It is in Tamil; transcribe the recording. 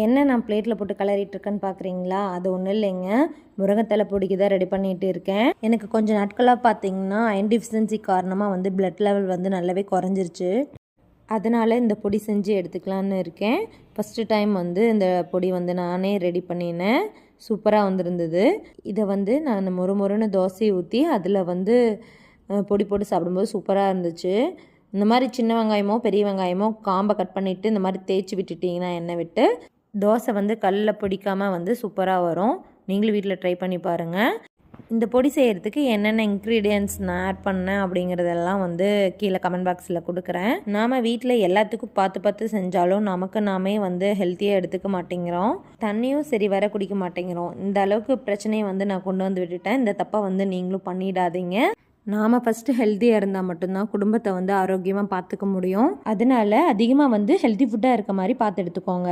என்ன நான் பிளேட்டில் போட்டு கிளறிட்டுருக்கேன்னு பார்க்குறீங்களா? அது ஒன்றும் இல்லைங்க, முருங்கைத்தலை பொடிக்கு தான் ரெடி பண்ணிகிட்டு இருக்கேன். எனக்கு கொஞ்சம் நாட்களாக பார்த்தீங்கன்னா அயன் டிஃபிஷியன்சி காரணமாக வந்து பிளட் லெவல் வந்து நல்லாவே குறைஞ்சிருச்சு. அதனால் இந்த பொடி செஞ்சு எடுத்துக்கலான்னு இருக்கேன். ஃபஸ்ட்டு டைம் வந்து இந்த பொடி வந்து நானே ரெடி பண்ணினேன். சூப்பராக வந்திருந்தது. இதை வந்து நான் மொறுன்னு தோசையை ஊற்றி அதில் வந்து பொடி போட்டு சாப்பிடும்போது சூப்பராக இருந்துச்சு. இந்த மாதிரி சின்ன வெங்காயமோ பெரிய வெங்காயமோ காம்பை கட் பண்ணிவிட்டு இந்த மாதிரி தேய்ச்சி விட்டுட்டிங்கன்னா எண்ணெய் விட்டு தோசை வந்து கல்லில் பிடிக்காமல் வந்து சூப்பராக வரும். நீங்களும் வீட்டில் ட்ரை பண்ணி பாருங்கள். இந்த பொடி செய்கிறதுக்கு என்னென்ன இன்க்ரீடியன்ட்ஸ் நான் ஆட் பண்ணேன் அப்படிங்கிறதெல்லாம் வந்து கீழே கமெண்ட் பாக்ஸில் கொடுக்குறேன். நாம் வீட்டில் எல்லாத்துக்கும் பார்த்து செஞ்சாலும் நமக்கு நாமே வந்து ஹெல்த்தியாக எடுத்துக்க மாட்டேங்கிறோம். தண்ணியும் சரி வர குடிக்க மாட்டேங்கிறோம். இந்த அளவுக்கு பிரச்சனையை வந்து நான் கொண்டு வந்து விட்டுட்டேன். இந்த தப்பை வந்து நீங்களும் பண்ணிடாதீங்க. நாம் ஃபஸ்ட்டு ஹெல்த்தியாக இருந்தால் மட்டும்தான் குடும்பத்தை வந்து ஆரோக்கியமாக பார்த்துக்க முடியும். அதனால அதிகமாக வந்து ஹெல்த்தி ஃபுட்டாக இருக்க மாதிரி பார்த்து எடுத்துக்கோங்க.